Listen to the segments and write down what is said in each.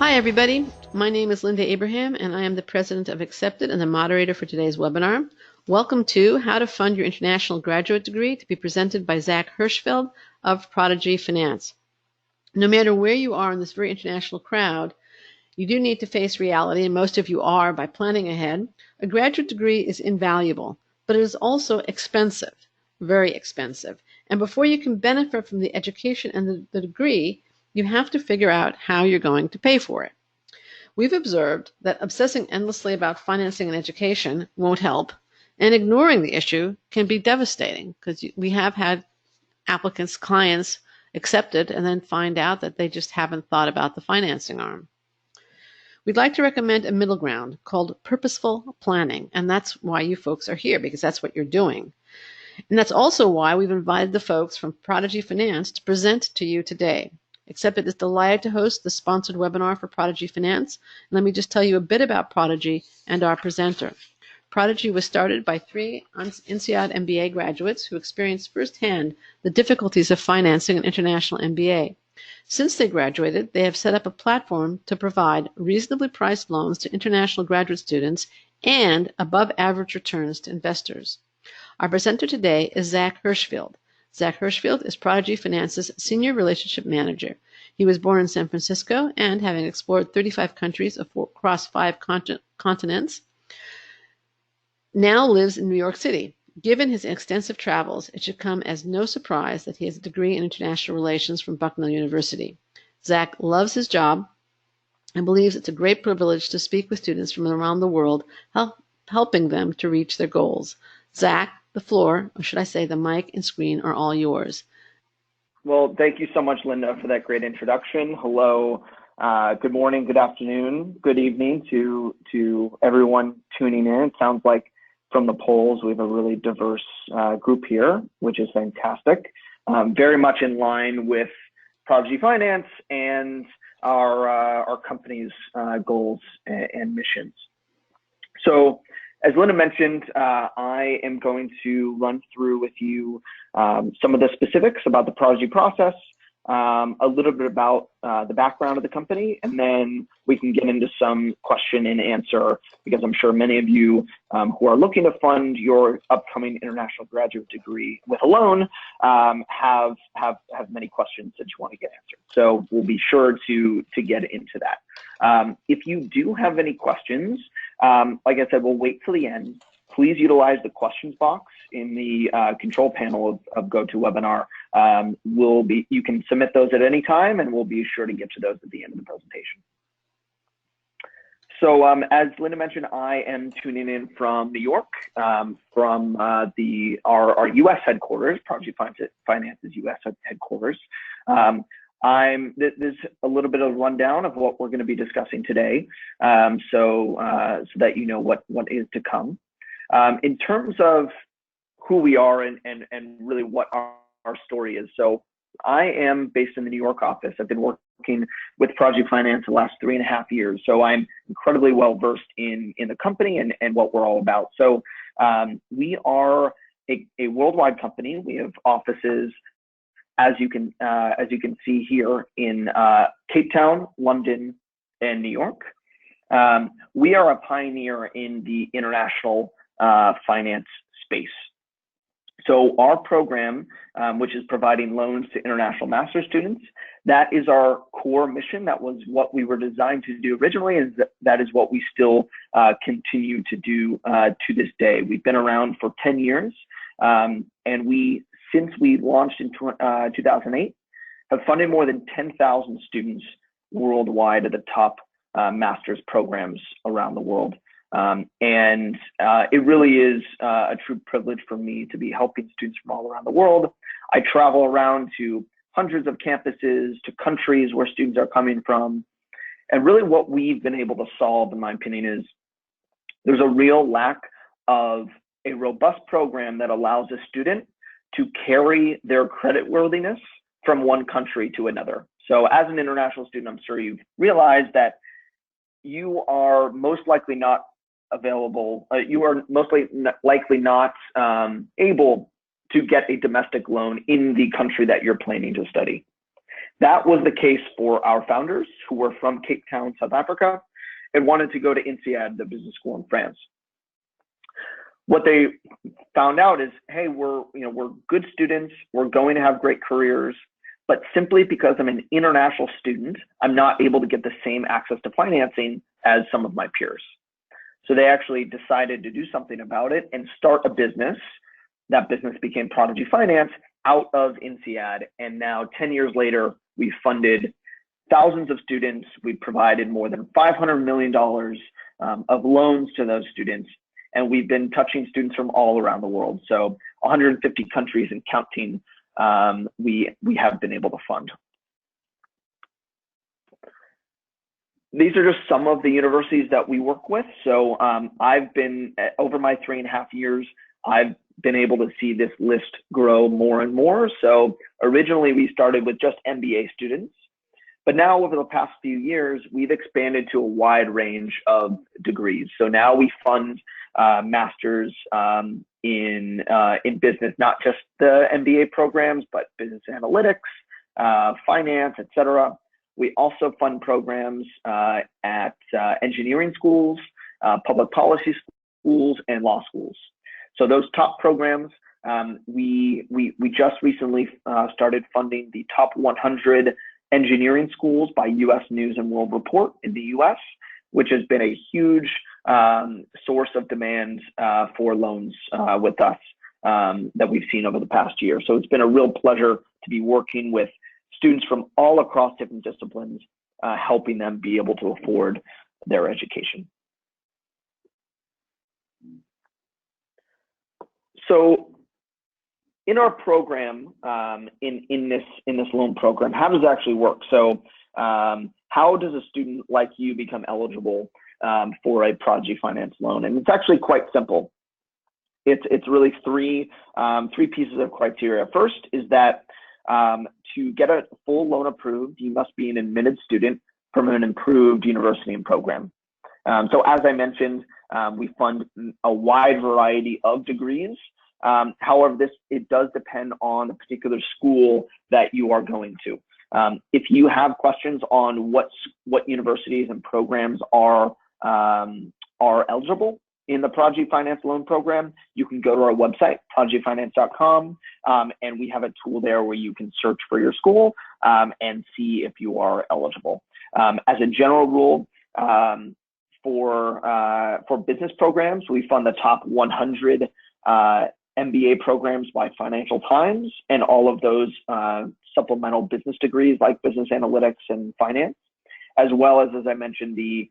Hi, everybody. My name is Linda Abraham, and I am the president of Accepted and the moderator for today's webinar. Welcome to How to Fund Your International Graduate Degree, to be presented by Zack Hirschfeld of Prodigy Finance. No matter where you are in this very international crowd, you do need to face reality, and most of you are by planning ahead. A graduate degree is invaluable, but it is also expensive, very expensive. And before you can benefit from the education and the degree, you have to figure out how you're going to pay for it. We've observed that obsessing endlessly about financing and education won't help, and ignoring the issue can be devastating, because we have had applicants, clients accepted, and then find out that they just haven't thought about the financing arm. We'd like to recommend a middle ground called purposeful planning, and that's why you folks are here, because that's what you're doing. And that's also why we've invited the folks from Prodigy Finance to present to you today. Accepted is delighted to host the sponsored webinar for Prodigy Finance. And let me just tell you a bit about Prodigy and our presenter. Prodigy was started by 3 INSEAD MBA graduates who experienced firsthand the difficulties of financing an international MBA. Since they graduated, they have set up a platform to provide reasonably priced loans to international graduate students and above average returns to investors. Our presenter today is Zack Hirschfeld. Zack Hirschfeld is Prodigy Finance's Senior Relationship Manager. He was born in San Francisco and, having explored 35 countries across 5 continents, now lives in New York City. Given his extensive travels, it should come as no surprise that he has a degree in international relations from Bucknell University. Zack loves his job and believes it's a great privilege to speak with students from around the world, helping them to reach their goals. Zack, the floor, or should I say the mic and screen, are all yours. Well, thank you so much, Linda, for that great introduction. Hello, good morning, good afternoon, good evening to everyone tuning in. It sounds like from the polls, we have a really diverse group here, which is fantastic. Very much in line with Prodigy Finance and our company's goals and missions. So, as Linda mentioned, I am going to run through with you some of the specifics about the Prodigy process, a little bit about the background of the company, and then we can get into some question and answer, because I'm sure many of you who are looking to fund your upcoming international graduate degree with a loan have many questions that you want to get answered. So we'll be sure to get into that. If you do have any questions, like I said, we'll wait till the end. Please utilize the questions box in the control panel of GoToWebinar. You can submit those at any time, and we'll be sure to get to those at the end of the presentation. So as Linda mentioned, I am tuning in from New York, from our U.S. headquarters, Prodigy Finance's U.S. headquarters. There's a little bit of a rundown of what we're going to be discussing today, so that you know what is to come. In terms of who we are and really what our story is. So I am based in the New York office. I've been working with Prodigy Finance the last 3.5 years. So I'm incredibly well versed in the company and what we're all about. So we are a worldwide company. We have offices, as you can see here, in Cape Town, London, and New York. We are a pioneer in the international finance space. So our program, which is providing loans to international master's students, that is our core mission. That was what we were designed to do originally, and that is what we still continue to do to this day. We've been around for 10 years, and since we launched in 2008, have funded more than 10,000 students worldwide at the top master's programs around the world. And it really is a true privilege for me to be helping students from all around the world. I travel around to hundreds of campuses, to countries where students are coming from. And really what we've been able to solve, in my opinion, is there's a real lack of a robust program that allows a student to carry their creditworthiness from one country to another. So as an international student, I'm sure you've realized that you are most likely not available, you are likely not able to get a domestic loan in the country that you're planning to study. That was the case for our founders, who were from Cape Town, South Africa, and wanted to go to INSEAD, the business school in France. What they found out is, hey, we're good students, we're going to have great careers, but simply because I'm an international student, I'm not able to get the same access to financing as some of my peers. So they actually decided to do something about it and start a business. That business became Prodigy Finance out of INSEAD. And now 10 years later, we've funded thousands of students. We've provided more than $500 million of loans to those students. And we've been touching students from all around the world. So 150 countries and counting, we have been able to fund. These are just some of the universities that we work with. So I've been, over my 3.5 years, I've been able to see this list grow more and more. So originally we started with just MBA students, but now over the past few years, we've expanded to a wide range of degrees. So now we fund masters in business, not just the MBA programs, but business analytics, finance, etc. We also fund programs at engineering schools, public policy schools, and law schools. So those top programs, we just recently started funding the top 100 engineering schools by U.S. News and World Report in the U.S., which has been a huge source of demand for loans with us that we've seen over the past year. So it's been a real pleasure to be working with students from all across different disciplines, helping them be able to afford their education. So in our program, in this loan program, how does it actually work? So how does a student like you become eligible for a Prodigy Finance loan? And it's actually quite simple. It's really three pieces of criteria. First is that to get a full loan approved, you must be an admitted student from an improved university and program. So as I mentioned, we fund a wide variety of degrees. However, it does depend on the particular school that you are going to. If you have questions on what universities and programs are eligible in the Prodigy Finance loan program, you can go to our website, prodigyfinance.com, and we have a tool there where you can search for your school and see if you are eligible. As a general rule, for business programs, we fund the top 100 MBA programs by Financial Times, and all of those supplemental business degrees like business analytics and finance, as well as I mentioned, the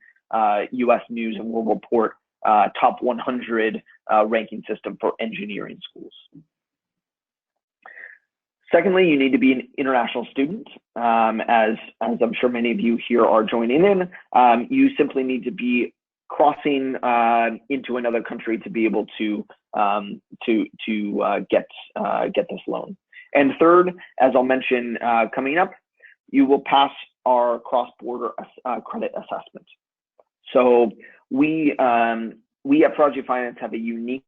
U.S. News and World Report top 100 ranking system for engineering schools. Secondly, you need to be an international student. As I'm sure many of you here are joining in, you simply need to be crossing into another country to be able to get this loan. And third, as I'll mention coming up, you will pass our cross-border credit assessment. So we at Prodigy Finance have a unique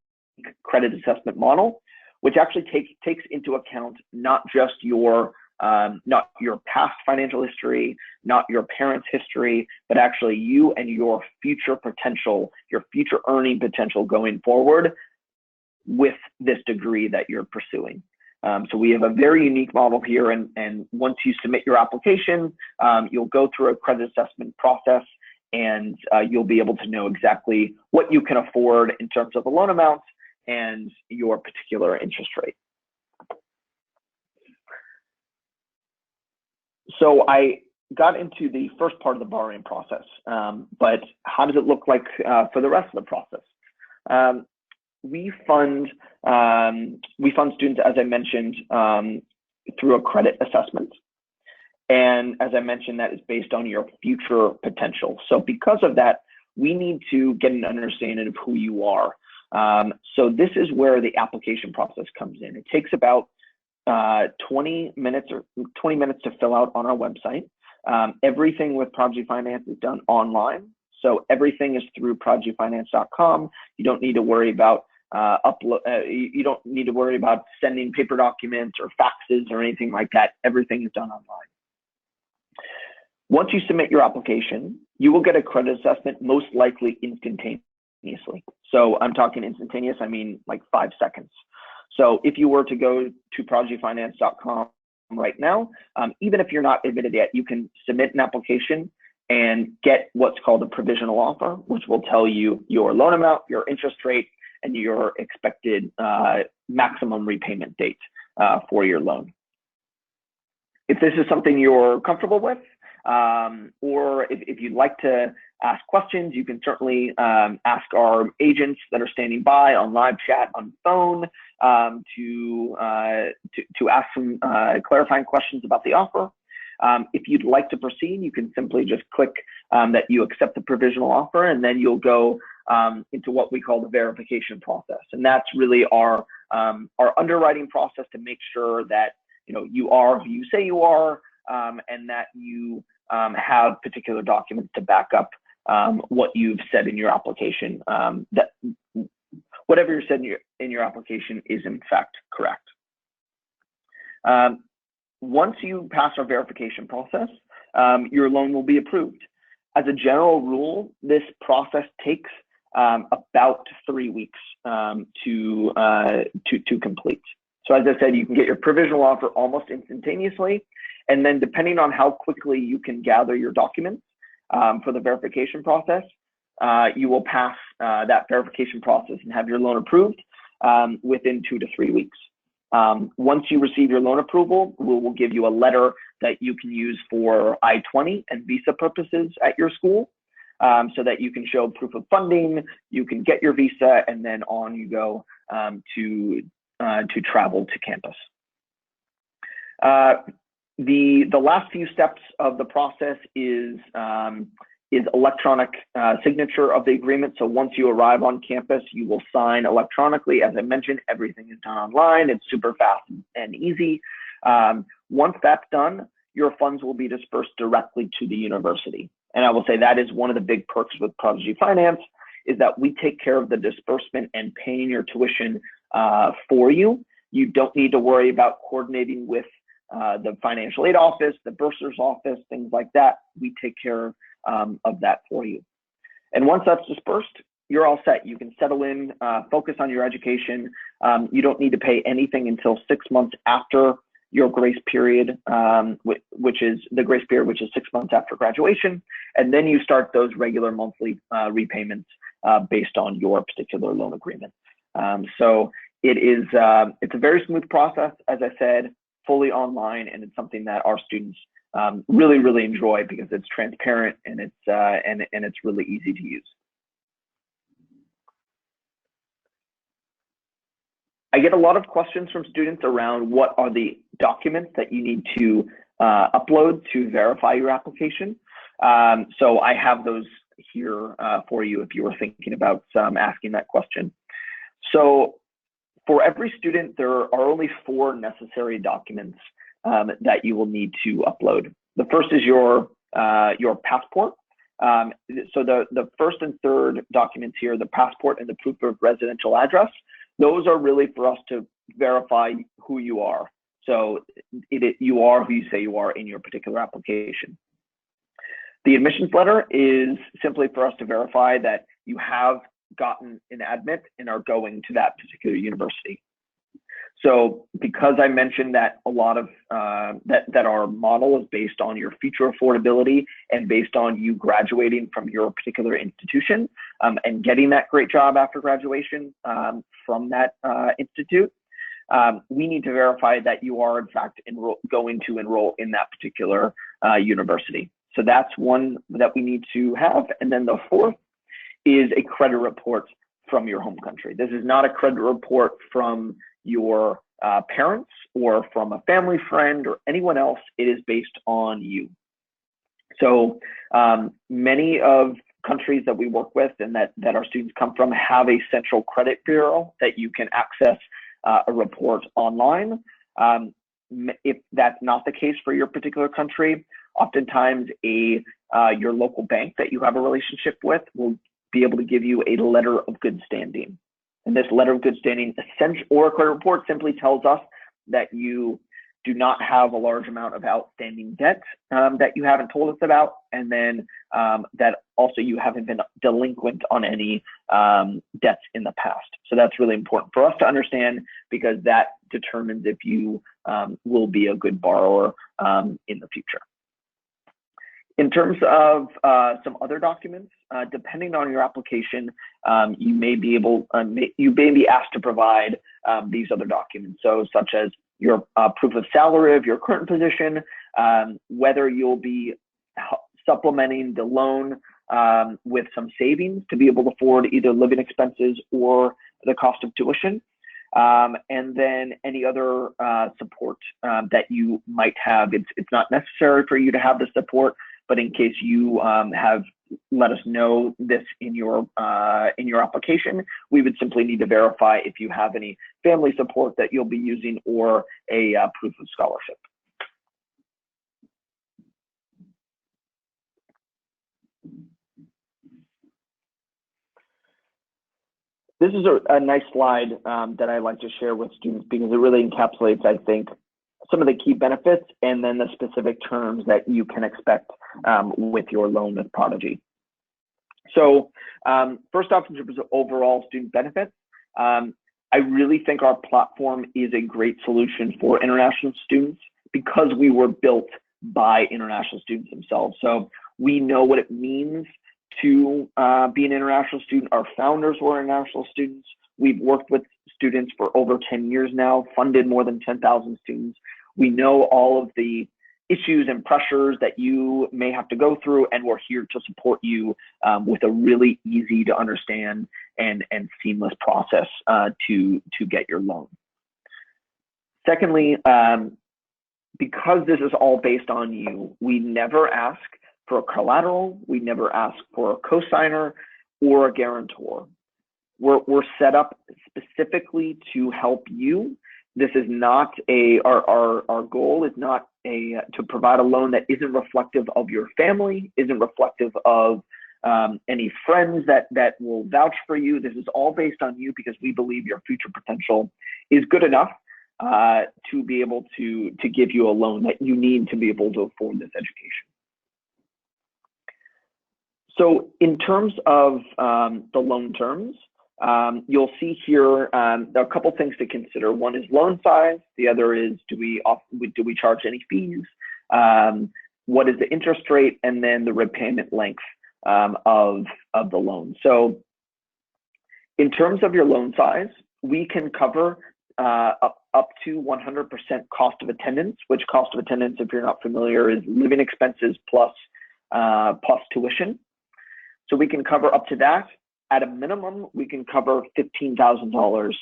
credit assessment model, which actually takes into account not just your past financial history, not your parents' history, but actually you and your future potential, your future earning potential going forward with this degree that you're pursuing. So we have a very unique model here, and once you submit your application, you'll go through a credit assessment process, and you'll be able to know exactly what you can afford in terms of the loan amount and your particular interest rate. So I got into the first part of the borrowing process, but how does it look like for the rest of the process? We fund students, as I mentioned, through a credit assessment. And as I mentioned, that is based on your future potential. So because of that, we need to get an understanding of who you are. So this is where the application process comes in. It takes about 20 minutes to fill out on our website. Everything with Prodigy Finance is done online. So everything is through prodigyfinance.com. You don't need to worry about you don't need to worry about sending paper documents or faxes or anything like that. Everything is done online. Once you submit your application, you will get a credit assessment, most likely instantaneously. So I'm talking instantaneous, I mean like 5 seconds. So if you were to go to prodigyfinance.com right now, even if you're not admitted yet, you can submit an application and get what's called a provisional offer, which will tell you your loan amount, your interest rate, and your expected maximum repayment date for your loan. If this is something you're comfortable with, or if you'd like to ask questions, you can certainly ask our agents that are standing by on live chat on phone to ask some clarifying questions about the offer. If you'd like to proceed, you can simply just click that you accept the provisional offer, and then you'll go into what we call the verification process. And that's really our underwriting process to make sure that you are who you say you are, and that you have particular documents to back up what you've said in your application, that whatever you said in your application is in fact correct. Once you pass our verification process, your loan will be approved. As a general rule, this process takes about 3 weeks to complete. So as I said, you can get your provisional offer almost instantaneously, and then depending on how quickly you can gather your documents for the verification process, you will pass that verification process and have your loan approved within 2 to 3 weeks. Once you receive your loan approval, we will give you a letter that you can use for I-20 and visa purposes at your school, so that you can show proof of funding, you can get your visa, and then on you go to travel to campus. The last few steps of the process is electronic signature of the agreement. So once you arrive on campus, you will sign electronically. As I mentioned, everything is done online. It's super fast and easy. Once that's done, your funds will be dispersed directly to the university. And I will say that is one of the big perks with Prodigy Finance, is that we take care of the disbursement and paying your tuition for you. You don't need to worry about coordinating with the financial aid office, the bursar's office, things like that. We take care of that for you. And once that's dispersed, you're all set. You can settle in, focus on your education. You don't need to pay anything until 6 months after your grace period, which is 6 months after graduation. And then you start those regular monthly repayments based on your particular loan agreement. So it's a very smooth process, as I said, fully online, and it's something that our students really, really enjoy because it's transparent and it's really easy to use. I get a lot of questions from students around what are the documents that you need to upload to verify your application. So I have those here for you if you were thinking about asking that question. So for every student, there are only 4 necessary documents that you will need to upload. The first is your passport. So the first and third documents here, the passport and the proof of residential address, those are really for us to verify who you are. So you are who you say you are in your particular application. The admissions letter is simply for us to verify that you have gotten an admit and are going to that particular university. So because I mentioned that a lot of that our model is based on your future affordability and based on you graduating from your particular institution and getting that great job after graduation from that institute, we need to verify that you are in fact going to enroll in that particular university. So that's one that we need to have. And then the fourth is a credit report from your home country. This is not a credit report from your parents or from a family friend or anyone else. It is based on you. So many of countries that we work with and that our students come from have a central credit bureau that you can access a report online. If that's not the case for your particular country, oftentimes your local bank that you have a relationship with will be able to give you a letter of good standing. And this letter of good standing or a credit report simply tells us that you do not have a large amount of outstanding debt that you haven't told us about, and then that also you haven't been delinquent on any debts in the past. So that's really important for us to understand, because that determines if you will be a good borrower in the future. In terms of some other documents, depending on your application, you may be asked to provide these other documents. So such as your proof of salary of your current position, whether you'll be supplementing the loan with some savings to be able to afford either living expenses or the cost of tuition, and then any other support that you might have. It's not necessary for you to have the support, but in case you have let us know this in your application, we would simply need to verify if you have any family support that you'll be using or a proof of scholarship. This is a nice slide that I like to share with students, because it really encapsulates, I think, some of the key benefits and then the specific terms that you can expect with your loan with Prodigy. So first off, in terms of overall student benefits, I really think our platform is a great solution for international students, because we were built by international students themselves. So we know what it means to be an international student. Our founders were international students. We've worked with students for over 10 years now, funded more than 10,000 students. We know all of the issues and pressures that you may have to go through, and we're here to support you with a really easy to understand and seamless process to get your loan. Secondly, because this is all based on you, we never ask for a collateral, we never ask for a cosigner or a guarantor. We're set up specifically to help you. This is not our goal is not to provide a loan that isn't reflective of your family, isn't reflective of any friends that will vouch for you. This is all based on you, because we believe your future potential is good enough to be able to give you a loan that you need to be able to afford this education. So in terms of the loan terms, you'll see here there are a couple things to consider. One is loan size. The other is do we charge any fees? What is the interest rate? And then the repayment length of the loan. So in terms of your loan size, we can cover up to 100% cost of attendance, which cost of attendance, if you're not familiar, is living expenses plus tuition. So we can cover up to that. At a minimum, we can cover $15,000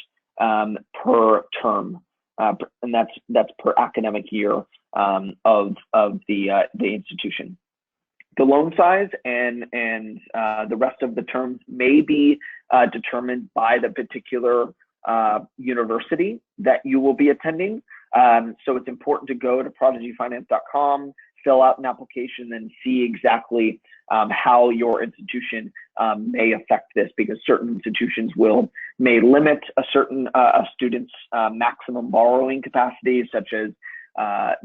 per term, and that's per academic year of the institution. The loan size and the rest of the terms may be determined by the particular university that you will be attending. So it's important to go to prodigyfinance.com, fill out an application, and see exactly how your institution may affect this, because certain institutions may limit a certain student's maximum borrowing capacity, such as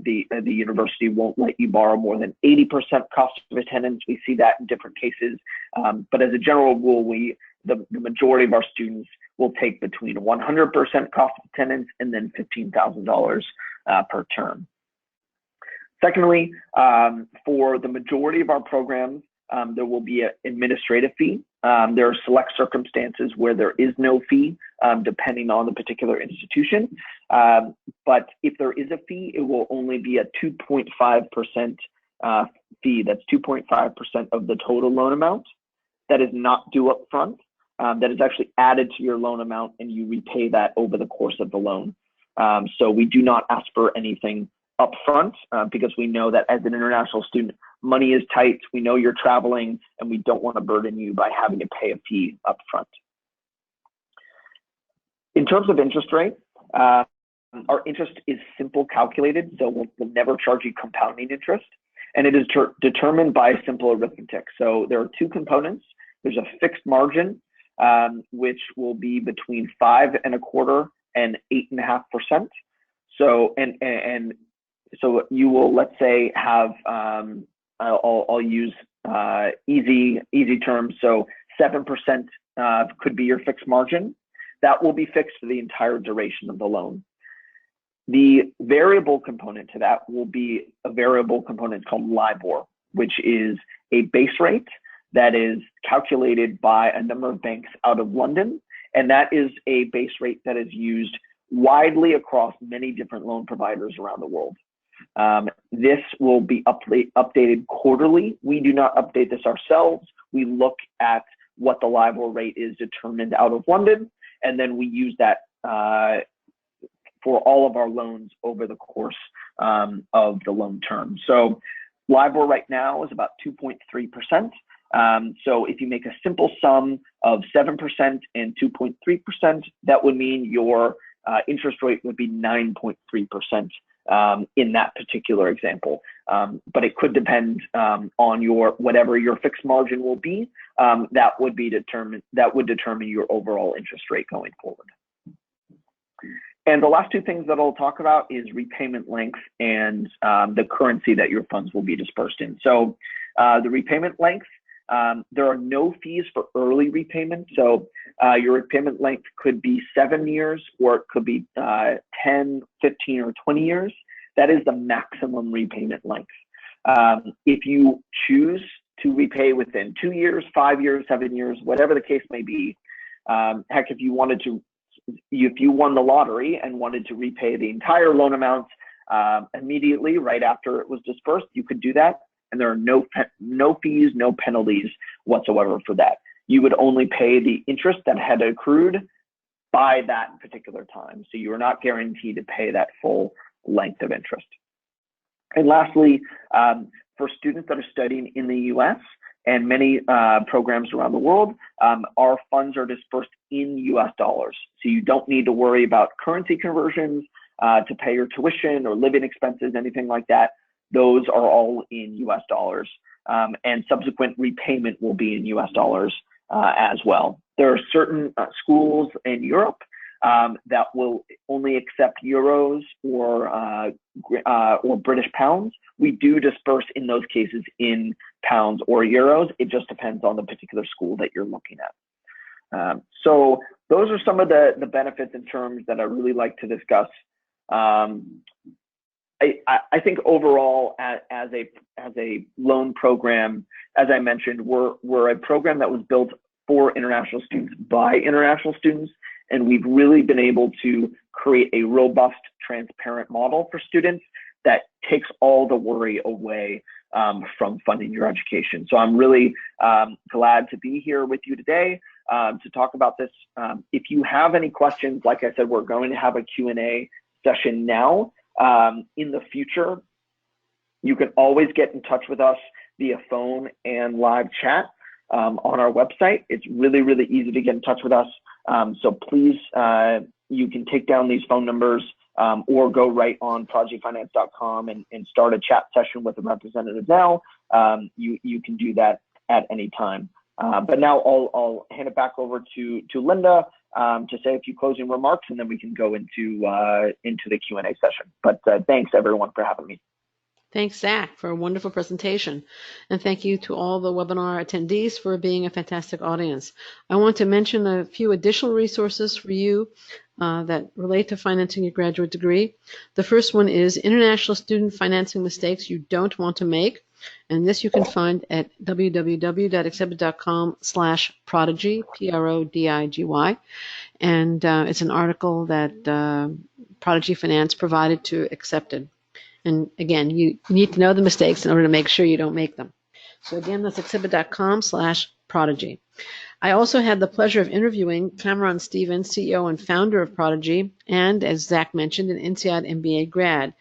the university won't let you borrow more than 80% cost of attendance. We see that in different cases, but as a general rule, the majority of our students will take between 100% cost of attendance and then $15,000 per term. Secondly, for the majority of our programs, there will be an administrative fee. There are select circumstances where there is no fee, depending on the particular institution. But if there is a fee, it will only be a 2.5% fee. That's 2.5% of the total loan amount. That is not due up front. That is actually added to your loan amount, and you repay that over the course of the loan. So we do not ask for anything up front, because we know that as an international student, money is tight. We know you're traveling, and we don't want to burden you by having to pay a fee up front. In terms of interest rate, our interest is simple calculated, so we'll never charge you compounding interest, and it is determined by simple arithmetic. So there are two components. There's a fixed margin, which will be between 5.25% and 8.5%. So, and so you will, let's say, have, I'll use easy terms. So 7% could be your fixed margin. That will be fixed for the entire duration of the loan. The variable component to that will be a variable component called LIBOR, which is a base rate that is calculated by a number of banks out of London. And that is a base rate that is used widely across many different loan providers around the world. This will be updated quarterly. We do not update this ourselves. We look at what the LIBOR rate is determined out of London, and then we use that for all of our loans over the course of the loan term. So LIBOR right now is about 2.3%. So if you make a simple sum of 7% and 2.3%, that would mean your interest rate would be 9.3% in that particular example. But it could depend on whatever your fixed margin will be. That would determine your overall interest rate going forward. And the last two things that I'll talk about is repayment length and the currency that your funds will be dispersed in. So the repayment length, there are no fees for early repayment. So your repayment length could be 7 years, or it could be 10, 15, or 20 years. That is the maximum repayment length. If you choose to repay within 2 years, 5 years, 7 years, whatever the case may be, heck, if you won the lottery and wanted to repay the entire loan amount immediately right after it was dispersed, you could do that. And there are no fees, no penalties whatsoever for that. You would only pay the interest that had accrued by that particular time. So you are not guaranteed to pay that full length of interest. And lastly, for students that are studying in the US and many programs around the world, our funds are dispersed in US dollars. So you don't need to worry about currency conversions to pay your tuition or living expenses, anything like that. Those are all in US dollars, and subsequent repayment will be in US dollars as well. There are certain schools in Europe that will only accept euros or British pounds. We do disperse in those cases in pounds or euros. It just depends on the particular school that you're looking at. So those are some of the benefits and terms that I really like to discuss. I think overall, as a loan program, as I mentioned, we're a program that was built for international students by international students, and we've really been able to create a robust, transparent model for students that takes all the worry away from funding your education. So I'm really glad to be here with you today to talk about this. If you have any questions, like I said, we're going to have a Q&A session now. In the future, you can always get in touch with us via phone and live chat on our website. It's really, really easy to get in touch with us. So please, you can take down these phone numbers or go right on prodigyfinance.com and start a chat session with a representative now. You can do that at any time. But now I'll hand it back over to Linda to say a few closing remarks, and then we can go into the Q&A session. But thanks everyone for having me. Thanks, Zach, for a wonderful presentation. And thank you to all the webinar attendees for being a fantastic audience. I want to mention a few additional resources for you that relate to financing your graduate degree. The first one is International Student Financing Mistakes You Don't Want to Make. And this you can find at www.exhibit.com/prodigy, Prodigy. And it's an article that Prodigy Finance provided to Accepted. And again, you need to know the mistakes in order to make sure you don't make them. So again, that's exhibit.com/prodigy. I also had the pleasure of interviewing Cameron Stevens, CEO and founder of Prodigy, and as Zach mentioned, an INSEAD MBA grad.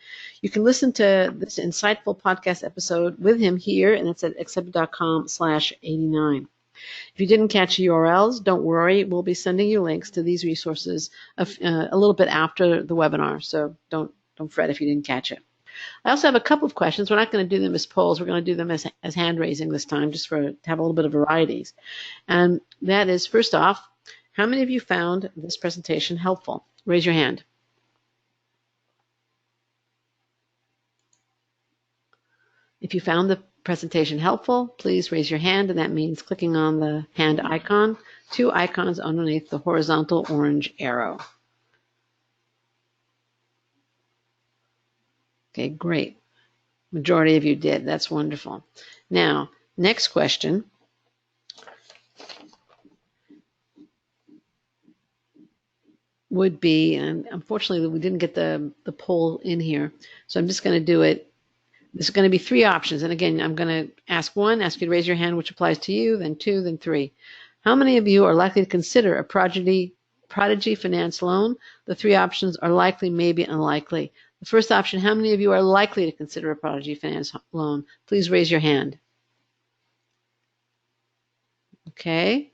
You can listen to this insightful podcast episode with him here, and it's at exhibit.com/89. If you didn't catch the URLs, don't worry. We'll be sending you links to these resources a little bit after the webinar, so don't fret if you didn't catch it. I also have a couple of questions. We're not going to do them as polls. We're going to do them as hand raising this time, just to have a little bit of varieties. And that is, first off, how many of you found this presentation helpful? Raise your hand. If you found the presentation helpful, please raise your hand, and that means clicking on the hand icon, 2 icons underneath the horizontal orange arrow. Okay, great. Majority of you did. That's wonderful. Now, next question. Would be, and unfortunately we didn't get the poll in here, so I'm just going to do it. There's going to be 3 options, and again, I'm going to ask you to raise your hand, which applies to you, then 2, then 3. How many of you are likely to consider a Prodigy Finance loan? The 3 options are likely, maybe, unlikely. The first option, how many of you are likely to consider a Prodigy Finance loan? Please raise your hand. Okay.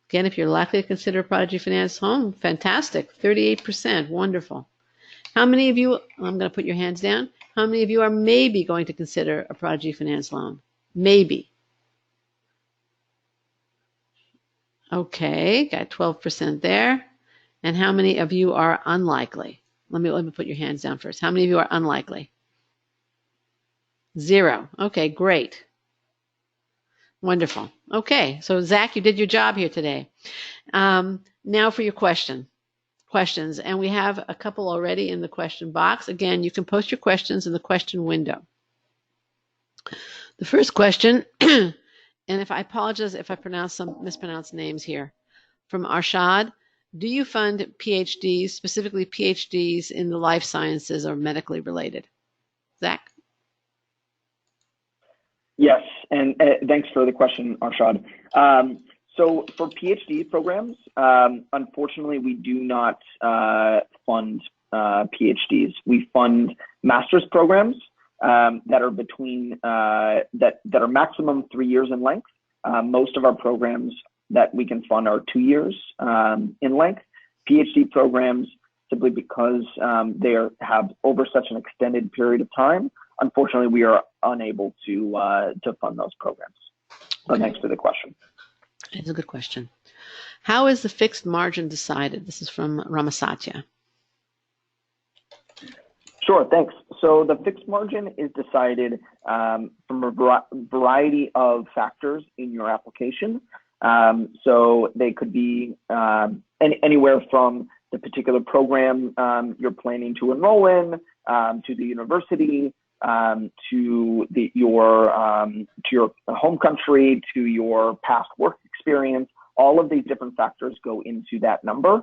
Again, if you're likely to consider a Prodigy Finance loan, fantastic, 38%, wonderful. How many of you, I'm going to put your hands down, how many of you are maybe going to consider a Prodigy Finance loan? Maybe. Okay, got 12% there. And how many of you are unlikely? Let me put your hands down first. How many of you are unlikely? 0. Okay, great. Wonderful. Okay, so Zach, you did your job here today. Now for your questions, and we have a couple already in the question box. Again, you can post your questions in the question window. The first question, and if I apologize if I pronounce some mispronounced names here, from Arshad. Do you fund PhDs, specifically PhDs in the life sciences or medically related? Zach? Yes, and thanks for the question, Arshad. So for PhD programs, unfortunately, we do not fund PhDs. We fund master's programs that are between that are maximum 3 years in length. Most of our programs that we can fund are 2 years in length. PhD programs, simply because they have over such an extended period of time, unfortunately, we are unable to fund those programs. But Okay. Thanks for the question. It's a good question. How is the fixed margin decided? This is from Ramasatya. Sure, thanks. So the fixed margin is decided from a variety of factors in your application. So they could be anywhere from the particular program you're planning to enroll in, to the university, to your home country, to your past work experience. All of these different factors go into that number.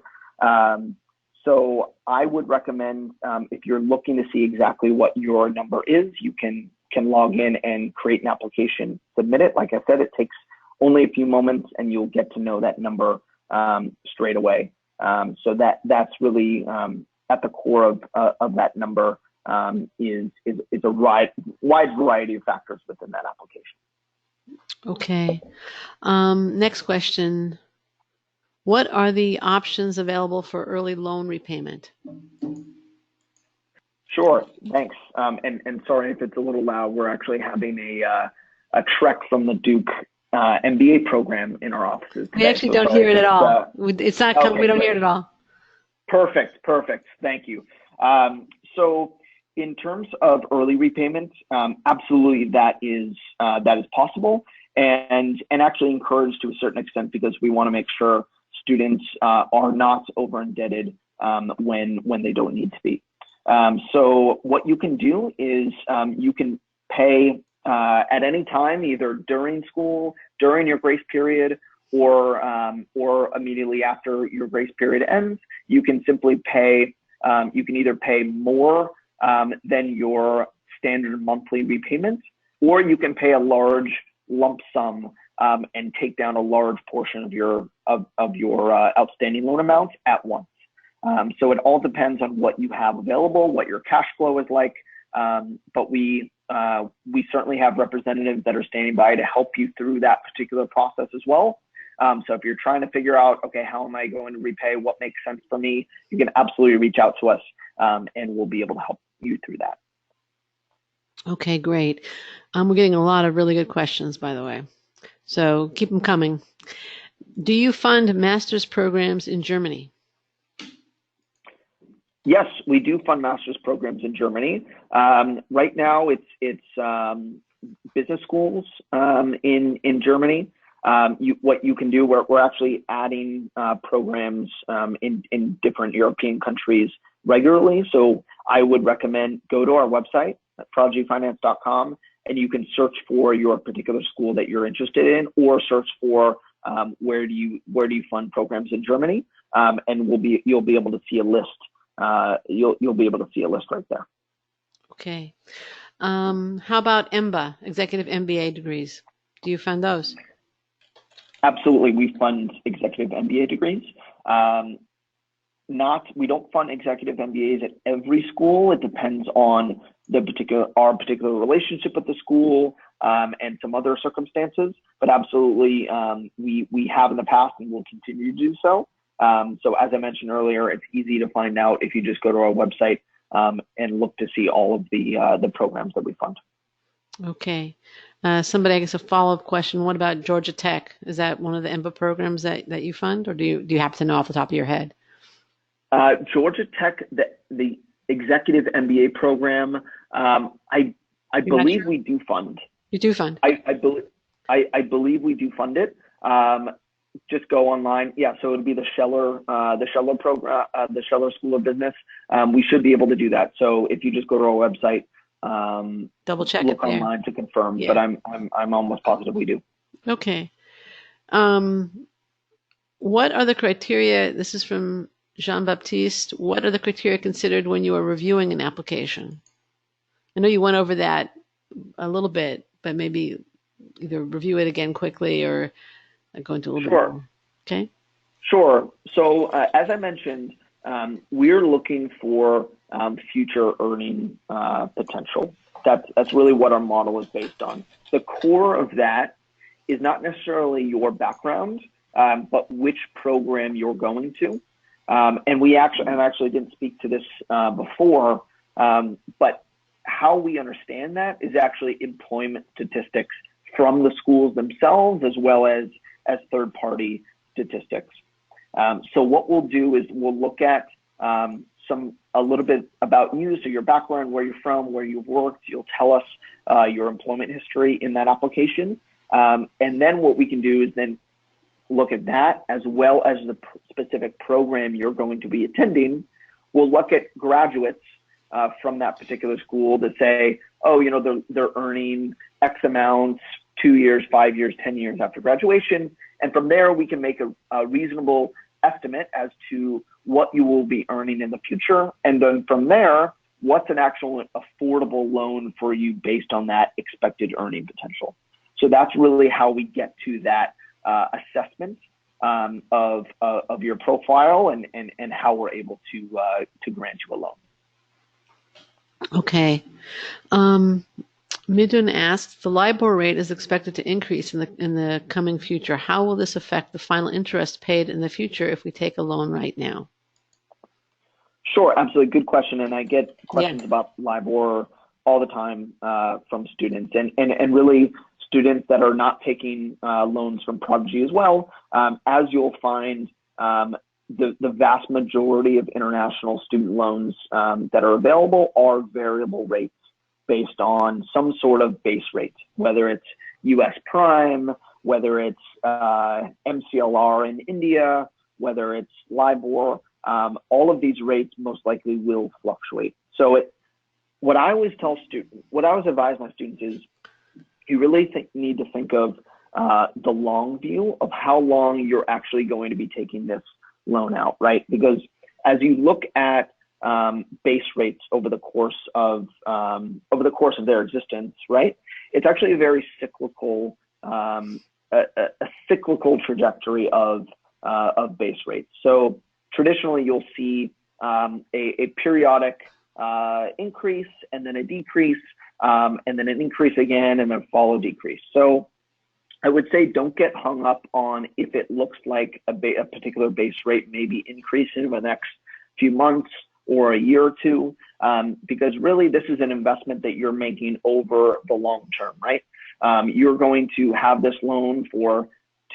So I would recommend, if you're looking to see exactly what your number is, you can log in and create an application, submit it. Like I said, it takes only a few moments and you'll get to know that number straight away. So that's really at the core of that number is a wide variety of factors within that application. Okay. Next question. What are the options available for early loan repayment? Sure, thanks. And sorry if it's a little loud. We're actually having a trek from the Duke MBA program in our offices today. We actually don't hear it at all. It's not coming. We don't hear it at all. Perfect. Thank you. So in terms of early repayment, absolutely that is possible, and actually encouraged to a certain extent, because we want to make sure students are not over indebted when they don't need to be. So what you can do is you can pay at any time, either during school, during your grace period, or immediately after your grace period ends. You can simply pay. You can either pay more than your standard monthly repayment, or you can pay a large lump sum and take down a large portion of your outstanding loan amount at once. So it all depends on what you have available, what your cash flow is like. But we certainly have representatives that are standing by to help you through that particular process as well. So if you're trying to figure out, okay, how am I going to repay? What makes sense for me? You can absolutely reach out to us, and we'll be able to help you through that. Okay, great. We're getting a lot of really good questions, by the way. So keep them coming. Do you fund master's programs in Germany? Yes, we do fund master's programs in Germany. Right now, it's business schools in Germany. What you can do, we're actually adding programs in different European countries regularly. So I would recommend go to our website at prodigyfinance.com, and you can search for your particular school that you're interested in, or search for where do you fund programs in Germany, and you'll be able to see a list. You'll be able to see a list right there. Okay. How about EMBA, Executive MBA degrees? Do you fund those? Absolutely, we fund Executive MBA degrees. We don't fund Executive MBAs at every school. It depends on our particular relationship with the school and some other circumstances. But absolutely, we have in the past and will continue to do so. So as I mentioned earlier, it's easy to find out if you just go to our website and look to see all of the programs that we fund. Okay. Somebody, I guess, a follow-up question. What about Georgia Tech? Is that one of the EMBA programs that you fund, or do you happen to know off the top of your head? Georgia Tech, the Executive MBA program, I believe sure? We do fund. You do fund? I believe we do fund it. Just go online. Yeah, so it would be the Scheller program, the Scheller School of Business. We should be able to do that. So if you just go to our website, double check look online to confirm. Yeah. But I'm almost positive we do. Okay. What are the criteria? This is from Jean-Baptiste. What are the criteria considered when you are reviewing an application? I know you went over that a little bit, but maybe either review it again quickly or go into a little bit more. Okay. Sure. So as I mentioned, we're looking for future earning potential. That's really what our model is based on. The core of that is not necessarily your background, but which program you're going to. And I actually didn't speak to this before, but how we understand that is actually employment statistics from the schools themselves, as well as third-party statistics. So what we'll do is we'll look at a little bit about you, so your background, where you're from, where you've worked. You'll tell us your employment history in that application, and then what we can do is then look at that, as well as the specific program you're going to be attending. We'll look at graduates from that particular school to say, oh, they're earning X amount 2 years, 5 years, 10 years after graduation. And from there, we can make a reasonable estimate as to what you will be earning in the future. And then from there, what's an actual affordable loan for you based on that expected earning potential. So that's really how we get to that assessment of your profile and how we're able to grant you a loan. Okay. Midun asks, the LIBOR rate is expected to increase in the coming future. How will this affect the final interest paid in the future if we take a loan right now? Sure, absolutely. Good question. And I get questions about LIBOR all the time from students and really students that are not taking loans from Prodigy as well. As you'll find, the vast majority of international student loans that are available are variable rates based on some sort of base rate, whether it's US prime, whether it's MCLR in India, whether it's LIBOR. All of these rates most likely will fluctuate. So what I always advise my students is you really need to think of the long view of how long you're actually going to be taking this loan out, right? Because as you look at base rates over the course of their existence, right? It's actually a very cyclical, a cyclical trajectory of base rates. So traditionally, you'll see a periodic increase and then a decrease, and then an increase again, and then follow decrease. So I would say don't get hung up on if it looks like a particular base rate may be increasing over the next few months or a year or two, because really this is an investment that you're making over the long term, right? You're going to have this loan for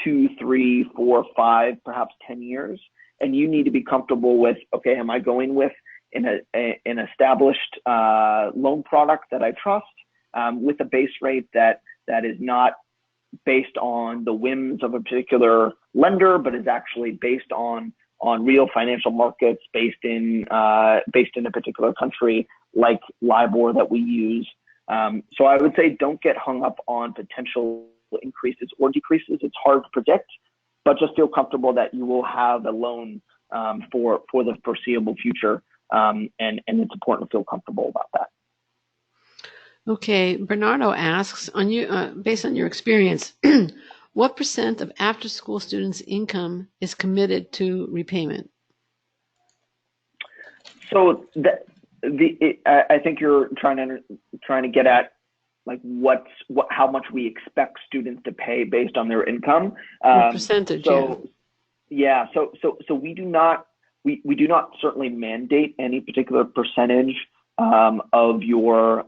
2, 3, 4, 5, perhaps 10 years, and you need to be comfortable with, okay, am I going with an established loan product that I trust, with a base rate that is not based on the whims of a particular lender, but is actually based on real financial markets based in a particular country, like LIBOR that we use. So I would say don't get hung up on potential increases or decreases. It's hard to predict, but just feel comfortable that you will have a loan for the foreseeable future, and it's important to feel comfortable about that. Okay, Bernardo asks, based on your experience, what % of after-school students' income is committed to repayment? So I think you're trying to get at like how much we expect students to pay based on their income. Percentage. So yeah. So we do not certainly mandate any particular percentage of your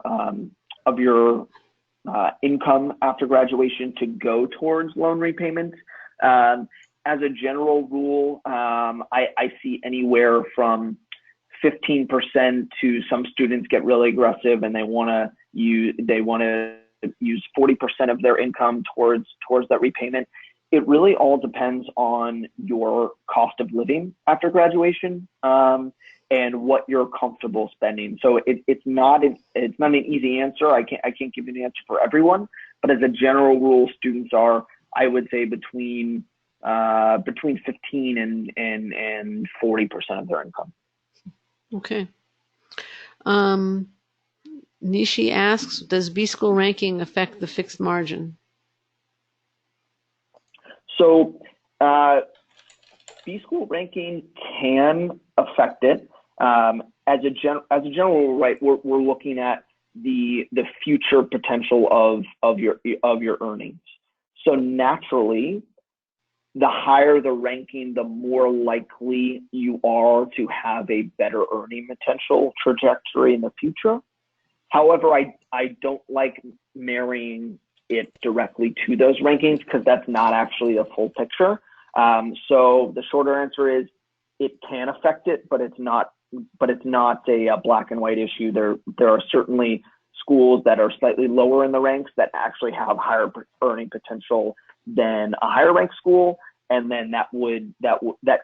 income after graduation to go towards loan repayment. As a general rule, I see anywhere from 15% to some students get really aggressive and they want to use 40% of their income towards that repayment. It really all depends on your cost of living after graduation, and what you're comfortable spending. So it's not an easy answer. I can't give you an answer for everyone, but as a general rule, students are, I would say, between 15 and 40% of their income. Okay. Nishi asks, does B-school ranking affect the fixed margin? So B-school ranking can affect it. As a general rule, right, we're looking at the future potential of your earnings. So naturally, the higher the ranking, the more likely you are to have a better earning potential trajectory in the future. However, I don't like marrying it directly to those rankings because that's not actually a full picture. So the shorter answer is it can affect it, but it's not a black and white issue. There are certainly schools that are slightly lower in the ranks that actually have higher earning potential than a higher ranked school, and then that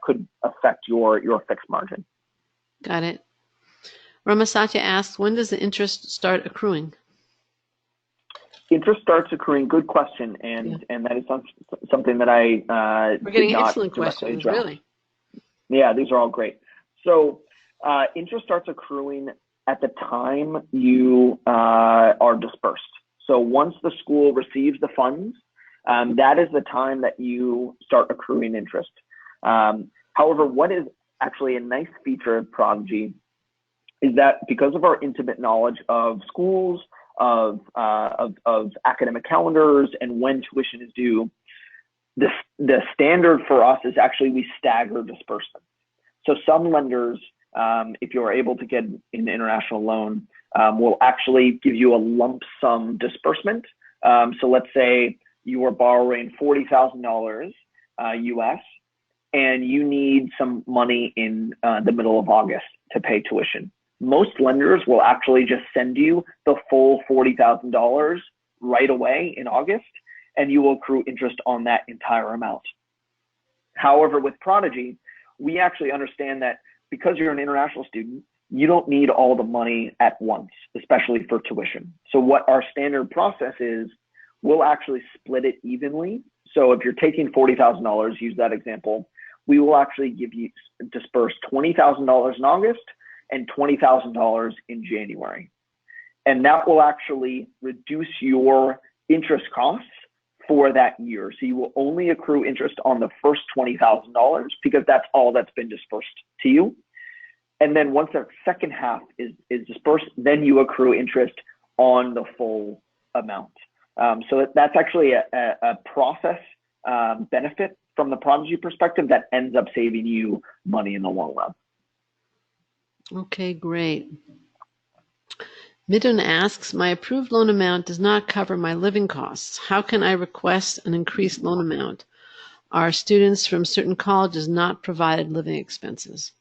could affect your fixed margin. Got it. Ramasatya asks, when does the interest start accruing? Interest starts accruing. Good question, and that is something that we're getting excellent questions, really. Yeah, these are all great. So interest starts accruing at the time you are dispersed. So once the school receives the funds, that is the time that you start accruing interest. However, what is actually a nice feature of Prodigy is that because of our intimate knowledge of schools, of academic calendars, and when tuition is due, the standard for us is actually we stagger disbursement. So some lenders, if you're able to get an international loan, will actually give you a lump sum disbursement. So let's say you are borrowing $40,000 US, and you need some money in the middle of August to pay tuition. Most lenders will actually just send you the full $40,000 right away in August, and you will accrue interest on that entire amount. However, with Prodigy, we actually understand that because you're an international student, you don't need all the money at once, especially for tuition. So what our standard process is, we'll actually split it evenly. So if you're taking $40,000, use that example, we will actually disperse $20,000 in August and $20,000 in January. And that will actually reduce your interest costs for that year. So you will only accrue interest on the first $20,000 because that's all that's been dispersed to you. And then once that second half is dispersed, then you accrue interest on the full amount. So that's actually a process benefit from the Prodigy perspective that ends up saving you money in the long run. Okay, great. Midun asks, my approved loan amount does not cover my living costs. How can I request an increased loan amount? Are students from certain colleges not provided living expenses?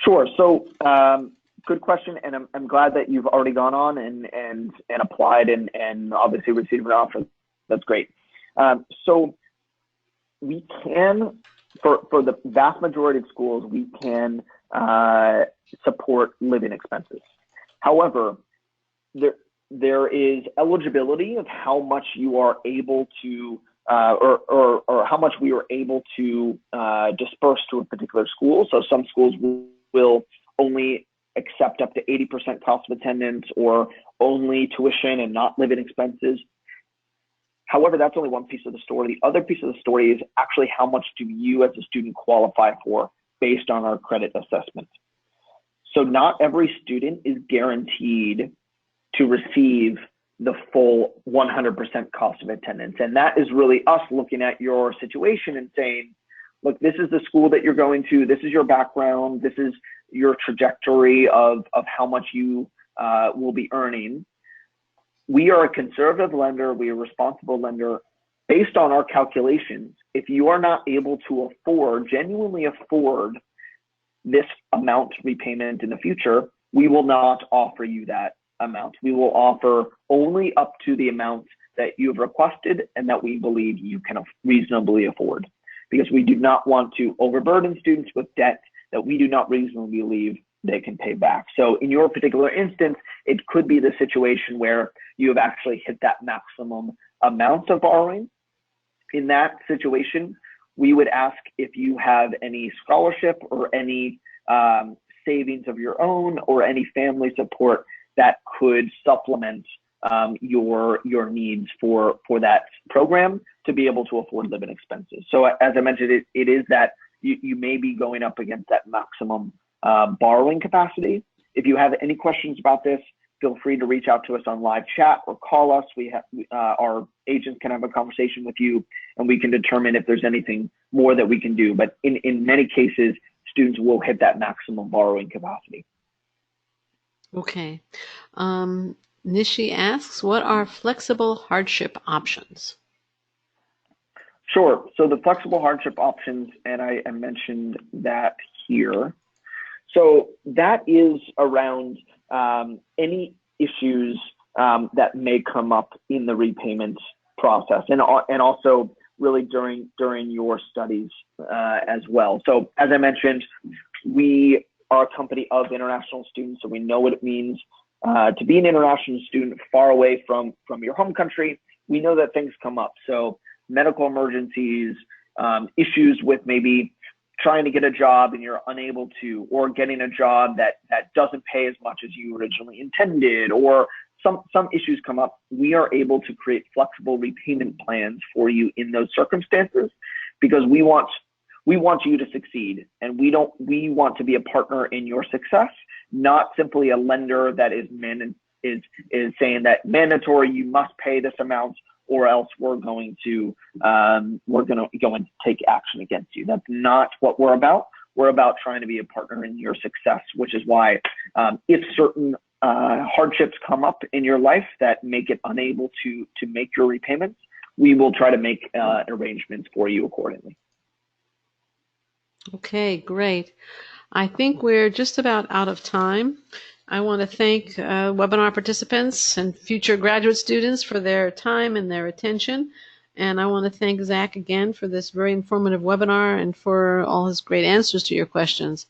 Sure. So good question, and I'm glad that you've already gone on and applied and obviously received an offer. That's great. So we can, for the vast majority of schools, we can support living expenses. However, there is eligibility of how much you are able to or how much we are able to disperse to a particular school. So some schools will only accept up to 80% cost of attendance or only tuition and not living expenses. However, that's only one piece of the story. The other piece of the story is actually how much do you as a student qualify for based on our credit assessment. So not every student is guaranteed to receive the full 100% cost of attendance. And that is really us looking at your situation and saying, look, this is the school that you're going to, this is your background, this is your trajectory of how much you will be earning. We are a conservative lender, we are a responsible lender. Based on our calculations, if you are not able to afford, genuinely afford this amount repayment in the future, we will not offer you that amount. We will offer only up to the amount that you have requested and that we believe you can reasonably afford, because we do not want to overburden students with debt that we do not reasonably believe they can pay back. So in your particular instance, it could be the situation where you have actually hit that maximum amount of borrowing. In that situation, we would ask if you have any scholarship or any savings of your own or any family support that could supplement your needs for that program to be able to afford living expenses. So as I mentioned, it is that you may be going up against that maximum borrowing capacity. If you have any questions about this, feel free to reach out to us on live chat or call us. We have our agents can have a conversation with you, and we can determine if there's anything more that we can do. But in many cases, students will hit that maximum borrowing capacity. Okay. Nishi asks, what are flexible hardship options? Sure. So the flexible hardship options, and I mentioned that here. So that is around any issues that may come up in the repayment process, and also really during your studies as well. So as I mentioned, we are a company of international students, so we know what it means to be an international student far away from your home country. We know that things come up. So medical emergencies, issues with maybe trying to get a job and you're unable to, or getting a job that doesn't pay as much as you originally intended, or some issues come up. We are able to create flexible repayment plans for you in those circumstances, because we want you to succeed, and we want to be a partner in your success, not simply a lender that is saying that mandatory, you must pay this amount, or else we're going to go and take action against you. That's not what we're about. We're about trying to be a partner in your success, which is why if certain hardships come up in your life that make it unable to make your repayments, we will try to make arrangements for you accordingly. Okay, great. I think we're just about out of time. I want to thank webinar participants and future graduate students for their time and their attention. And I want to thank Zack again for this very informative webinar and for all his great answers to your questions.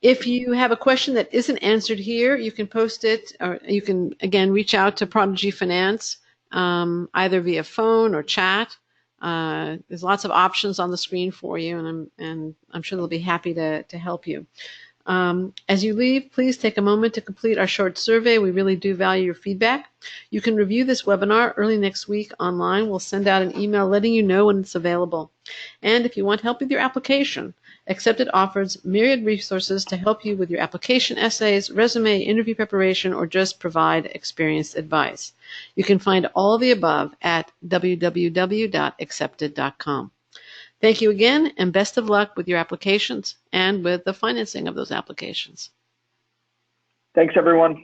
If you have a question that isn't answered here, you can post it, or you can, again, reach out to Prodigy Finance, either via phone or chat. There's lots of options on the screen for you, and I'm sure they'll be happy to help you. As you leave, please take a moment to complete our short survey. We really do value your feedback. You can review this webinar early next week online. We'll send out an email letting you know when it's available. And if you want help with your application, Accepted offers myriad resources to help you with your application essays, resume, interview preparation, or just provide experienced advice. You can find all the above at www.accepted.com. Thank you again, and best of luck with your applications and with the financing of those applications. Thanks, everyone.